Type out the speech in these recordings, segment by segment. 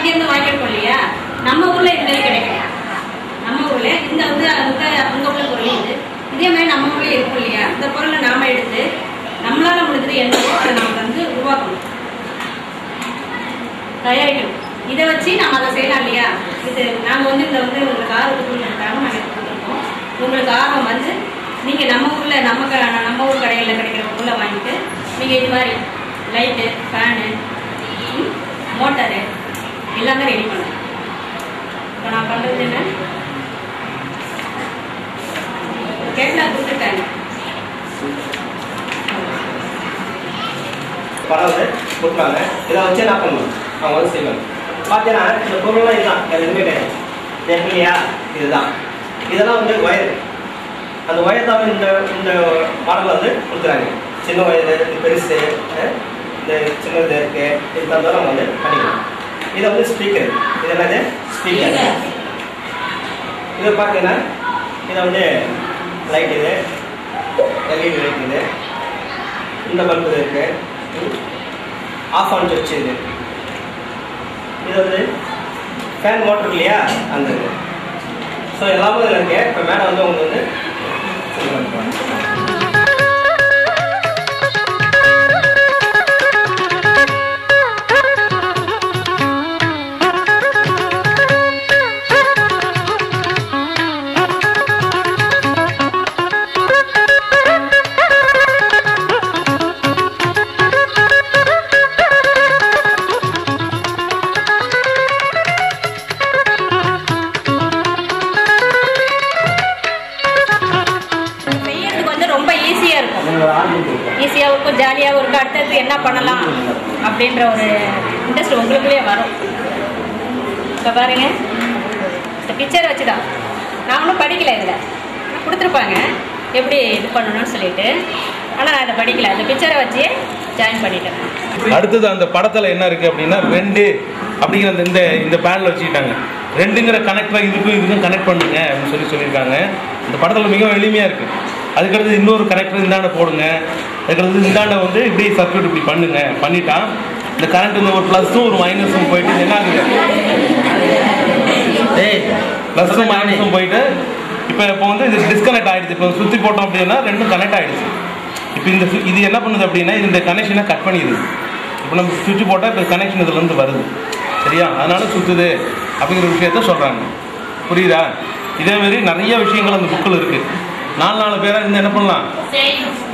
அங்கேருந்து வாங்கியிருக்கோம் இல்லையா, நம்ம ஊர்ல இது மாதிரி கிடைக்கும். நம்ம ஊர்ல இந்த வந்து அங்க உள்ள பொருள் இது இதே மாதிரி நம்ம ஊர்ல இருக்கும் இல்லையா, இந்த பொருளை நாம எடுத்து நம்மளால முடிஞ்சது என்னவோ அதை நம்ம வந்து உருவாக்கணும், தயாரிக்கணும். இதை வச்சு நம்ம அதை செய்யலாம் இல்லையா. இது நாங்கள் வந்து இதை வந்து உங்களுக்கு ஆர்வத்துக்குள்ளாக நாங்கள் கொடுத்துருக்கோம். உங்களுக்கு ஆர்வம் வந்து நீங்கள் நம்ம ஊரில் நம்ம ஊர் கடைகளில் கிடைக்கிற பொருளை வாங்கிட்டு நீங்கள் இது மாதிரி லைட்டு, ஃபேனு, மோட்டரு எல்லாமே ரெடி பண்ணலாம். இப்போ நான் பண்ணுறது என்ன, கேட்லாக் கொடுத்துருக்காங்க, படம் வந்து கொடுக்குறாங்க. இதை வச்சு என்ன பண்ணணும், அவங்க வந்து செய்வாங்க. பார்த்தீங்கன்னா இந்த பொருள்லாம் இதுதான், எதுவுமே கிடையாது. இல்லையா, இதுதான். இதெல்லாம் வந்து ஒயர். அந்த ஒயர் தான் இந்த இந்த மாடலில் வந்து கொடுக்குறாங்க. சின்ன ஒயர், இது பெருசு, இந்த சின்னது இருக்கு, இது தந்தாலும் நம்ம வந்து பண்ணிக்கலாம். இதை வந்து ஸ்பீக்கர், இது என்னது ஸ்பீக்கர். இதை பார்த்தீங்கன்னா இதை வந்து லைட், இது எல்இடி லைட், இது இந்த பல்பு இருக்கு, ஆஃப் ஆன் சுவிட்ச் இது. இது வந்து ஃபேன் மோட்டர் இல்லையா, அந்த இது. ஸோ எல்லாமே இதில் இருக்கு. இப்போ மேலே வந்து உங்களுக்கு வந்து ஈஸியாகவும் இருக்கும், ஜாலியாகவும் இருக்கும். அடுத்தது என்ன பண்ணலாம் அப்படின்ற ஒரு இன்ட்ரெஸ்ட் உங்களுக்குள்ளேயே வரும். இப்போ பாருங்க, இந்த பிக்சரை வச்சு தான் நான் ஒன்றும் படிக்கலை, இதில் கொடுத்துருப்பாங்க எப்படி இது பண்ணணும்னு சொல்லிட்டு. ஆனால் நான் இதை படிக்கல, இந்த பிக்சரை வச்சு ஜாயின் பண்ணிட்டேன். அடுத்தது அந்த படத்தில் என்ன இருக்குது அப்படின்னா 2 அப்படிங்கிற இந்த இந்த பேனில் வச்சுக்கிட்டாங்க. 2ங்கிற கனெக்டரை இதுக்கும் கனெக்ட் பண்ணுங்க அப்படின்னு சொல்லியிருக்காங்க. இந்த படத்தில் மிகவும் எளிமையாக இருக்குது. அதுக்கடுத்து இன்னொரு கனெக்டர் இந்தாண்ட போடுங்க, அதுக்கடுத்து இந்தாண்ட வந்து இப்படி சர்க்யூட் இப்படி பண்ணுங்க. பண்ணிட்டா இந்த கரண்ட் இந்த ஒரு ப்ளஸும் ஒரு மைனஸும் போயிட்டு என்ன ஆகுது, ப்ளஸும் மைனஸும் போயிட்டு இப்போ வந்து இது டிஸ்கனெக்ட் ஆகிடுச்சு. இப்போ சுற்றி போட்டோம் அப்படின்னா 2ம் கனெக்ட் ஆகிடுச்சு. இப்போ இது என்ன பண்ணுது அப்படின்னா இந்த கனெக்ஷனை கட் பண்ணிடுது. இப்போ நம்ம சுவிட்ச் போட்டால் இப்போ கனெக்ஷன் இதுலேருந்து வருது, சரியா? அதனால சுற்றுது அப்படிங்கிற விஷயத்த சொல்கிறாங்க. புரியுதா? இதேமாரி நிறைய விஷயங்கள் அந்த புக்கில் இருக்குது. 4 பேராக இருந்து என்ன பண்ணலாம்,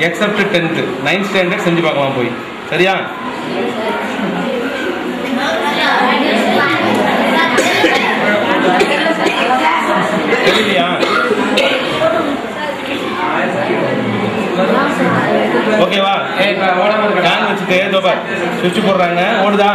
எக்ஸப்ட் 10th 9th ஸ்டாண்டர்ட் செஞ்சு பார்க்கலாம் போய், சரியா? தெரியலையா? ஓகேவா? ஃபேன் வச்சுட்டு சுவிட்ச் போடுறாங்க, ஓடுதா?